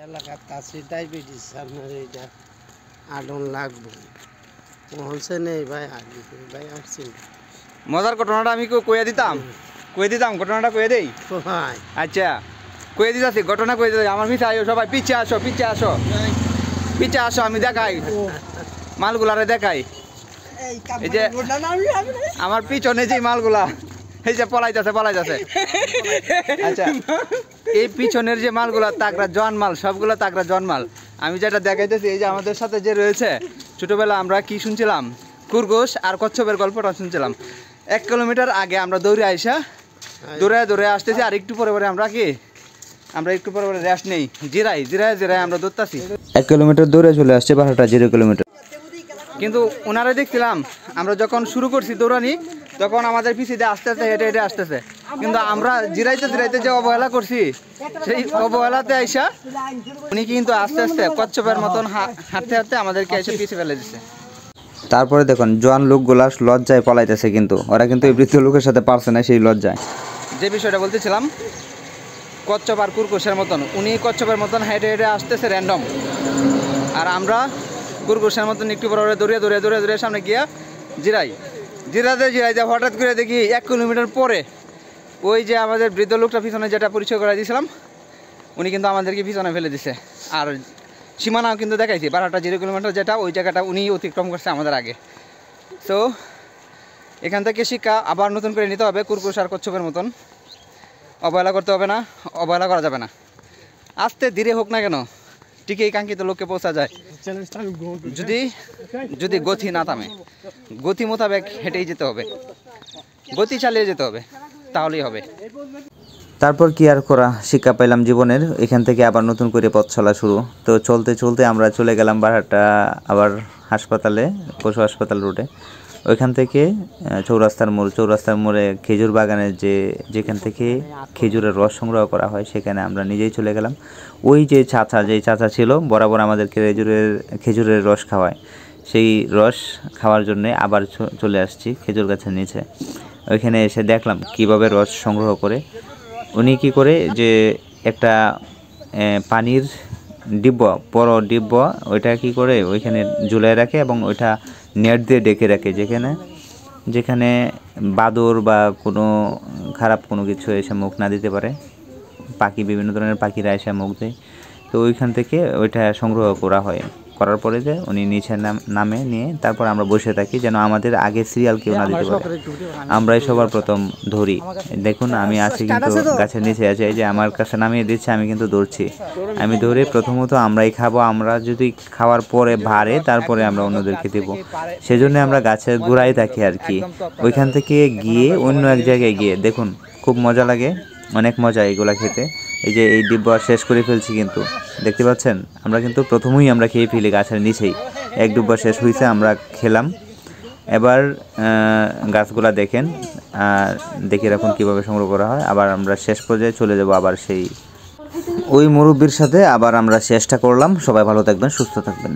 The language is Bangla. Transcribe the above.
এলাকার কাছে ডায়াবেটিস আপনার এইটা আডন লাগবে মহলসে নেই ভাই আগে ভাই আসছি মজার ঘটনাটা আমি কইয়া দিতাম ঘটনাটা কইয়া দেই ভাই আচ্ছা কইয়া দিতাছি ঘটনা কইয়া দিই আমার মিছে আইও সবাই পিছে আসো আমি দেখাই মালগুলারে দেখাই এই যে আমার পিছনে যে মালগুলা এই যে পলাইতেছে আচ্ছা এই পিছনের যে মালগুলা তাগরা জন মাল সবগুলো তাগরা জন মাল আমি যেটা দেখাইতেছি এই যে আমাদের সাথে যে রয়েছে ছোটবেলা আমরা কি শুনছিলাম কুরগোশ আর কচ্ছপের গল্পটা শুনছিলাম 1 কিলোমিটার আগে আমরা দৌড়ে আইসা দৌড়ে আসতেছি আর একটু পরে আমরা একটু পরে রেস্ট নেই জিরাই আমরা দৌড়তাছি 1 কিলোমিটার দৌড়ে চলে আসছে 0 কিলোমিটার কিন্তু ওনারা দেখছিলাম আমরা যখন শুরু করছি দৌড়ানি তখন আমাদের পিছিয়ে আস্তে হেঁটে আসতেছে কিন্তু আমরা জিরাইতে যে অবহেলা করছি সেই অবহেলাতে আইসা উনি কিন্তু আস্তে কচ্ছপের মতন হাঁটতে আমাদেরকে এসে পিছিয়ে ফেলে দিচ্ছে। তারপরে দেখুন জোয়ান লোকগুলা লজ্জায় পলাইতেছে কিন্তু ওরা কিন্তু এই বৃদ্ধ লোকের সাথে পারছে না সেই লজ্জায়। যে বিষয়টা বলতেছিলাম কচ্ছপ আর কুরকুশের মতন উনি কচ্ছপের মতন হেঁটে আসতেছে র্যান্ডম আর আমরা কুরকুশের মতন একটু পরে দৌড়ে সামনে গিয়া জিরাইতে হঠাৎ করে দেখি 1 কিলোমিটার পরে ওই যে আমাদের বৃদ্ধ লোকটা পিছনে যেটা পরিচয় করে দিয়েছিলাম উনি কিন্তু আমাদেরকে পিছনে ফেলে দিছে আর সীমানাও কিন্তু দেখাইছি 0 কিলোমিটার যেটা ওই জায়গাটা উনি অতিক্রম করছে আমাদের আগে। তো এখান থেকে শিক্ষা আবার নতুন করে নিতে হবে কুরকুশ আর কচ্ছপের মতন অবহেলা করতে হবে না অবহেলা করা যাবে না আস্তে ধীরে হোক না কেন ঠিক এই কাঙ্ক্ষিত লোককে পৌঁছা যায় যদি গতি না থামে গতি মোতাবেক হেঁটেই যেতে হবে গতি চালিয়ে যেতে হবে তাহলেই হবে। তারপর কি আর করা শিক্ষা পাইলাম জীবনের এখান থেকে আবার নতুন করে পথ চলা শুরু। তো চলতে আমরা চলে গেলাম বারহাট্টা আবার হাসপাতালে পশু হাসপাতাল রুটে ওইখান থেকে চৌরাস্তার মোড়ে খেজুর বাগানের যেখান থেকে খেজুরের রস সংগ্রহ করা হয় সেখানে আমরা নিজেই চলে গেলাম। ওই যে চাচা ছিল বরাবর আমাদেরকে খেজুরের রস খাওয়ায় সেই রস খাওয়ার জন্যে আবার চলে আসছি খেজুর গাছের নিচে। ওইখানে এসে দেখলাম কিভাবে রস সংগ্রহ করে উনি কি করে যে একটা পানির বড় ডিব্বা ওইটা কি করে ওইখানে ঝুলাই রাখে এবং ওইটা নেট দিয়ে ডেকে রাখে যেখানে বাদর বা কোনো খারাপ কোনো কিছু এসে মুখ না দিতে পারে বিভিন্ন ধরনের পাখিরা এসে মুখ দেয়। তো ওইখান থেকে ওইটা সংগ্রহ করার পরে যে উনি নিচে নামে নিয়ে তারপর আমরা বসে থাকি যেন আমাদের আগে সিরিয়াল কেউ না দিতে পারে আমরাই সবার প্রথম ধরি। দেখুন আমি আছি কিন্তু গাছের নিচে আছি এই যে আমার কাছে নামিয়ে দিচ্ছে আমি কিন্তু দৌড়ছি আমি ধরে প্রথমত আমরাই খাবো আমরা যদি খাওয়ার পরে ভারে তারপরে আমরা অন্যদেরকে দেবো সেজন্য আমরা গাছের গোড়ায় থাকি আর কি। ওইখান থেকে গিয়ে অন্য এক জায়গায় গিয়ে দেখুন খুব মজা লাগে অনেক মজা এগুলা খেতে। এই যে এই ডিব্বা শেষ করে ফেলছি কিন্তু দেখতে পাচ্ছেন আমরা কিন্তু প্রথমেই আমরা খেয়ে ফেলি গাছের নিচেই 1 ডিব্বা শেষ হয়েছে আমরা খেলাম। এবার গাছগুলা দেখেন দেখে রাখুন কীভাবে সংগ্রহ করা হয়। আবার আমরা শেষ পর্যায়ে চলে যাব আবার সেই ওই মুরব্বির সাথে আবার আমরা চেষ্টা করলাম। সবাই ভালো থাকবেন সুস্থ থাকবেন।